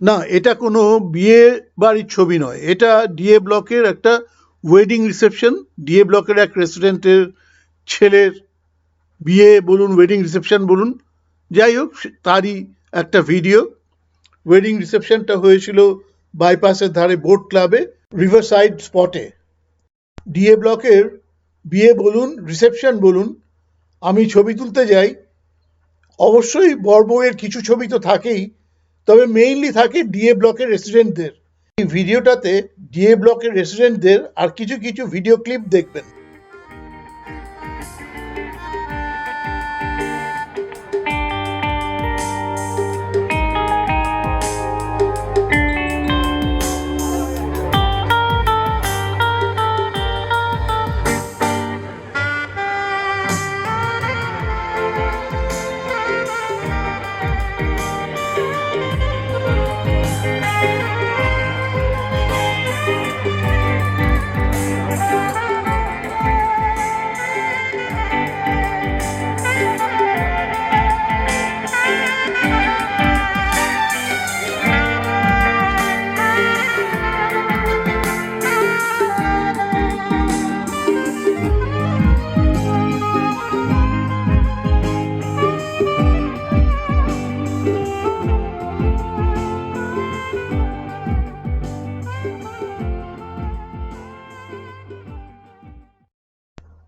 না, এটা কোনো বিয়ে বাড়ির ছবি নয়, এটা ডিএ ব্লকের একটা ওয়েডিং রিসেপশন। ডিএ ব্লকের এক রেস্টুরেন্টের ছেলের বিয়ে বলুন, ওয়েডিং রিসেপশন বলুন, যাই হোক তারই একটা ভিডিও। ওয়েডিং রিসেপশনটা হয়েছিল বাইপাসের ধারে বোট ক্লাবে, রিভারসাইড স্পটে। ডিএ ব্লকের বিয়ে বলুন, রিসেপশন বলুন, আমি ছবি তুলতে যাই, অবশ্যই বর বউয়ের কিছু ছবি তো থাকেই, তবে মেইনলি থাকে ডিএ ব্লকের রেসিডেন্টদের। এই ভিডিওটাতে ডিএ ব্লকের রেসিডেন্টদের আর কিছু কিছু ভিডিও ক্লিপ দেখবেন।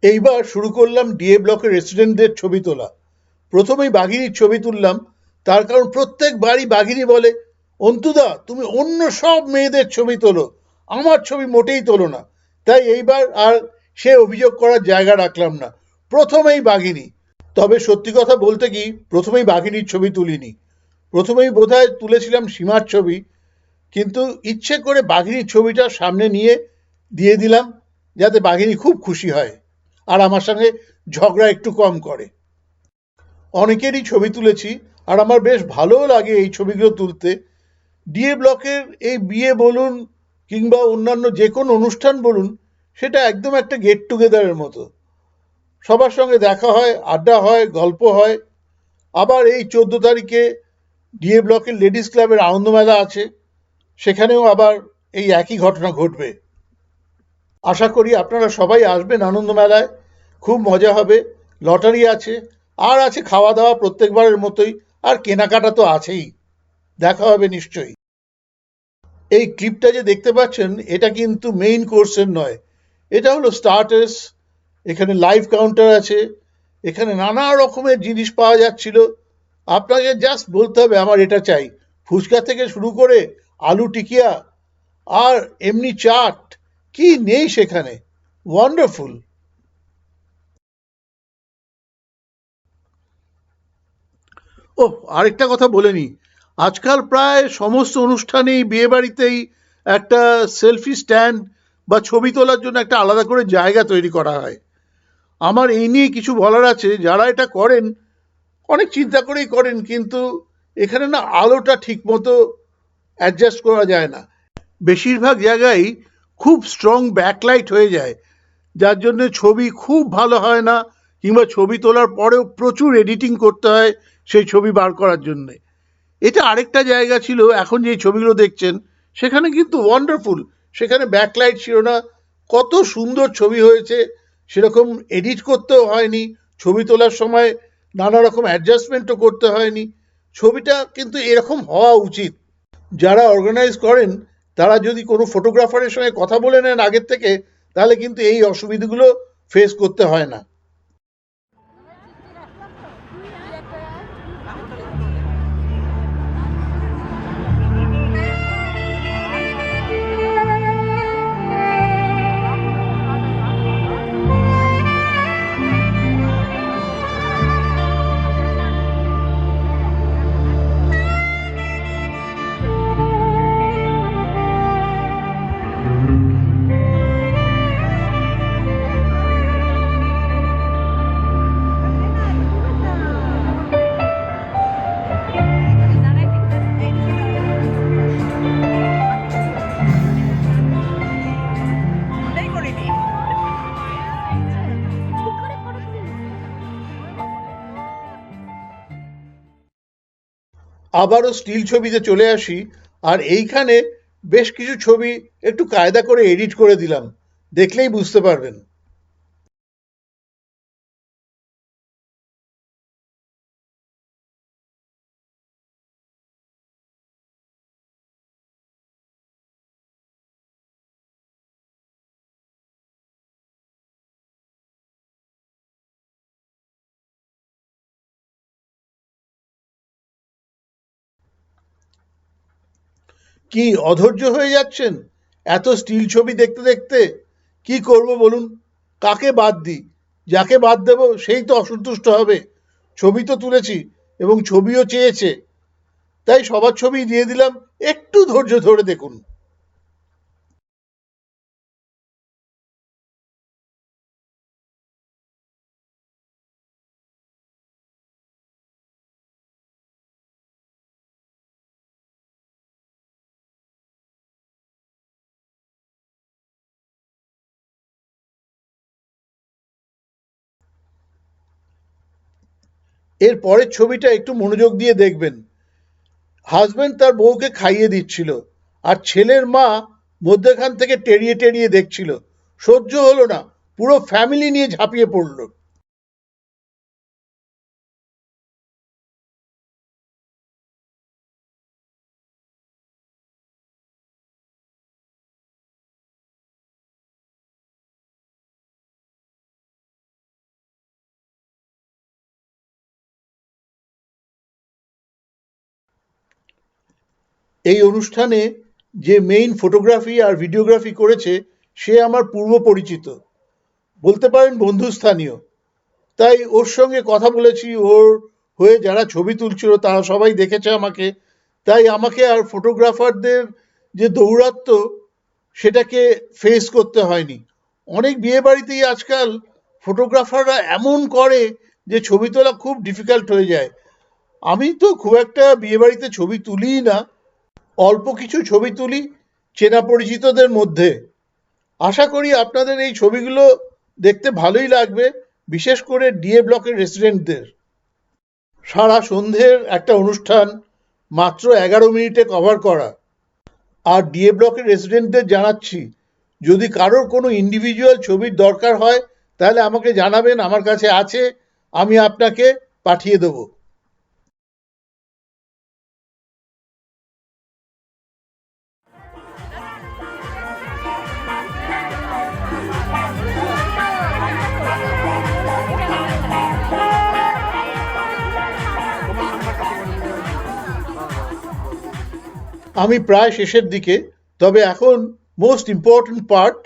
এইবার শুরু করলাম ডিএ ব্লকের রেসিডেন্টদের ছবি তোলা। প্রথমেই বাঘিনীর ছবি তুললাম, তার কারণ প্রত্যেক বাড়ি বাঘিনী বলে, অন্তুদা তুমি অন্য সব মেয়েদের ছবি তোলো, আমার ছবি মোটেই তোলো না। তাই এইবার আর সে অভিযোগ করার জায়গা রাখলাম না, প্রথমেই বাঘিনী। তবে সত্যি কথা বলতে কি, প্রথমেই বাঘিনীর ছবি তুলিনি, প্রথমেই বোধহয় তুলেছিলাম সীমার ছবি, কিন্তু ইচ্ছে করে বাঘিনীর ছবিটা সামনে নিয়ে দিয়ে দিলাম, যাতে বাঘিনী খুব খুশি হয় আর আমার সঙ্গে ঝগড়া একটু কম করে। অনেকেরই ছবি তুলেছি আর আমার বেশ ভালোও লাগে এই ছবিগুলো তুলতে। ডিএ ব্লকের এই বিয়ে বলুন কিংবা অন্যান্য যে কোনো অনুষ্ঠান বলুন, সেটা একদম একটা গেট টুগেদারের মতো। সবার সঙ্গে দেখা হয়, আড্ডা হয়, গল্প হয়। আবার এই 14 তারিখে ডিএ ব্লকের লেডিস ক্লাবের আনন্দমেলা আছে, সেখানেও আবার এই একই ঘটনা ঘটবে। আশা করি আপনারা সবাই আসবেন আনন্দমেলায়, খুব মজা হবে। লটারি আছে, আর আছে খাওয়া দাওয়া প্রত্যেকবারের মতোই, আর কেনাকাটা তো আছেই। দেখা হবে নিশ্চয়ই। এই ক্লিপটা যে দেখতে পাচ্ছেন, এটা কিন্তু মেইন কোর্সের নয়, এটা হলো স্টার্টার্স। এখানে লাইভ কাউন্টার আছে, এখানে নানা রকমের জিনিস পাওয়া যাচ্ছিল। আপনাকে জাস্ট বলতে হবে আমার এটা চাই। ফুচকা থেকে শুরু করে আলু টিকিয়া আর এমনি চাট, কি নেই সেখানে, ওয়ান্ডারফুল। ও, আরেকটা কথা বলে নি, আজকাল প্রায় সমস্ত অনুষ্ঠানেই বিয়েবাড়িতেই একটা সেলফি স্ট্যান্ড বা ছবি তোলার জন্য একটা আলাদা করে জায়গা তৈরি করা হয়। আমার এই নিয়ে কিছু বলার আছে। যারা এটা করেন অনেক চিন্তা করেই করেন, কিন্তু এখানে না আলোটা ঠিক মতো অ্যাডজাস্ট করা যায় না। বেশিরভাগ জায়গায় খুব স্ট্রং ব্যাকলাইট হয়ে যায়, যার জন্য ছবি খুব ভালো হয় না, কিংবা ছবি তোলার পরেও প্রচুর এডিটিং করতে হয় সেই ছবি বার করার জন্যে। এটা আরেকটা জায়গা ছিল, এখন যে ছবিগুলো দেখছেন সেখানে কিন্তু ওয়ান্ডারফুল, সেখানে ব্যাকলাইট ছিল না, কত সুন্দর ছবি হয়েছে, সেরকম এডিট করতেও হয়নি, ছবি তোলার সময় নানা রকম অ্যাডজাস্টমেন্টও করতে হয়নি। ছবিটা কিন্তু এরকম হওয়া উচিত। যারা অর্গানাইজ করেন তারা যদি কোনো ফটোগ্রাফারের সঙ্গে কথা বলে নেন আগের থেকে, তাহলে কিন্তু এই অসুবিধাগুলো ফেস করতে হয় না। আবারও স্টিল ছবিতে চলে আসি। আর এইখানে বেশ কিছু ছবি একটু কায়দা করে এডিট করে দিলাম, দেখলেই বুঝতে পারবেন। কি অধৈর্য হয়ে যাচ্ছেন এত স্টিল ছবি দেখতে দেখতে? কি করব বলুন? কাকে বাদ দিই? যাকে বাদ দেব সেই তো অসন্তুষ্ট হবে। ছবি তো তুলেছি এবং ছবিও চেয়েছে, তাই সবার ছবি দিয়ে দিলাম। একটু ধৈর্য ধরে দেখুন। এর পরের ছবিটা একটু মনোযোগ দিয়ে দেখবেন। হাজবেন্ড তার বউকে খাইয়ে দিচ্ছিল, আর ছেলের মা মধ্যেখান থেকে টেরিয়ে টেরিয়ে দেখছিল। সহ্য হলো না, পুরো ফ্যামিলি নিয়ে ঝাঁপিয়ে পড়ল। এই অনুষ্ঠানে যে মেইন ফটোগ্রাফি আর ভিডিওগ্রাফি করেছে সে আমার পূর্ব পরিচিত, বলতে পারেন বন্ধুস্থানীয়। তাই ওর সঙ্গে কথা বলেছি, ওর হয়ে যারা ছবি তুলছিল তারা সবাই দেখেছে আমাকে। তাই আমাকে আর ফটোগ্রাফারদের যে দৌরাত্ম্য সেটাকে ফেস করতে হয়নি। অনেক বিয়ে বাড়িতেই আজকাল ফটোগ্রাফাররা এমন করে যে ছবি তোলা খুব ডিফিকাল্ট হয়ে যায়। আমি তো খুব একটা বিয়ে বাড়িতে ছবি তুলিই না, অল্প কিছু ছবি তুলি চেনা পরিচিতদের মধ্যে। আশা করি আপনাদের এই ছবিগুলো দেখতে ভালোই লাগবে, বিশেষ করে ডিএ ব্লকের রেসিডেন্টদের। সারা সন্ধ্যের একটা অনুষ্ঠান মাত্র 11 মিনিটে কভার করা। আর ডিএ ব্লকের রেসিডেন্টদের জানাচ্ছি, যদি কারোর কোনো ইন্ডিভিজুয়াল ছবির দরকার হয় তাহলে আমাকে জানাবেন, আমার কাছে আছে, আমি আপনাকে পাঠিয়ে দেবো। আমি প্রায় শেষের দিকে, তবে এখন মোস্ট ইম্পর্ট্যান্ট পার্ট,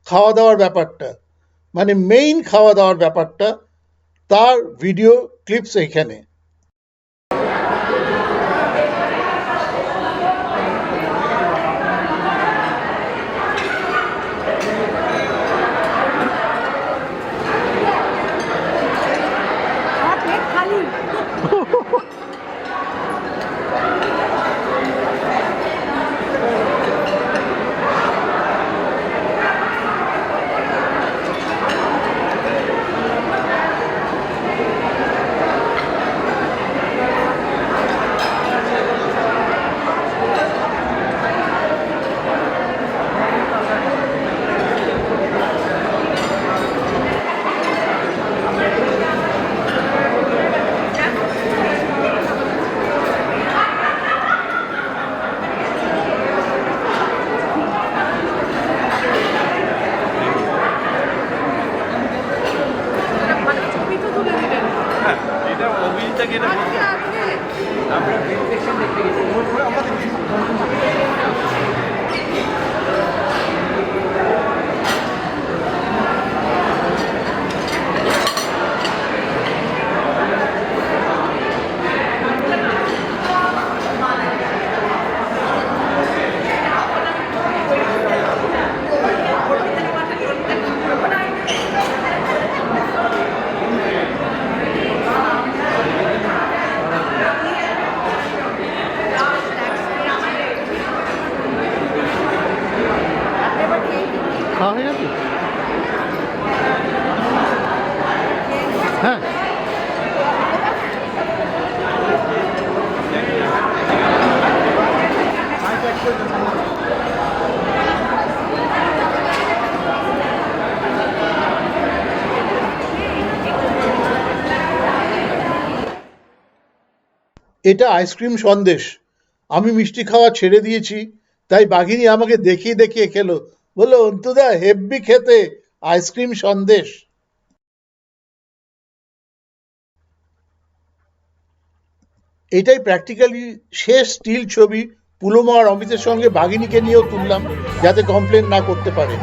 খাওয়া দাওয়ার ব্যাপারটা, মানে মেইন খাওয়া দাওয়ার ব্যাপারটা, তার ভিডিও ক্লিপস এখানে। এটা আইসক্রিম সন্দেশ। আমি মিষ্টি খাওয়া ছেড়ে দিয়েছি, তাই বাঘিনী আমাকে দেখিয়ে দেখিয়ে খেলো। বললো, অন্তুদা হেব্বি খেতে আইসক্রিম সন্দেশ। এটাই প্র্যাকটিক্যালি শেষ স্টিল ছবি। পুলম আর অমিতের সঙ্গে বাঘিনীকে নিয়েও তুললাম, যাতে কমপ্লেন না করতে পারে।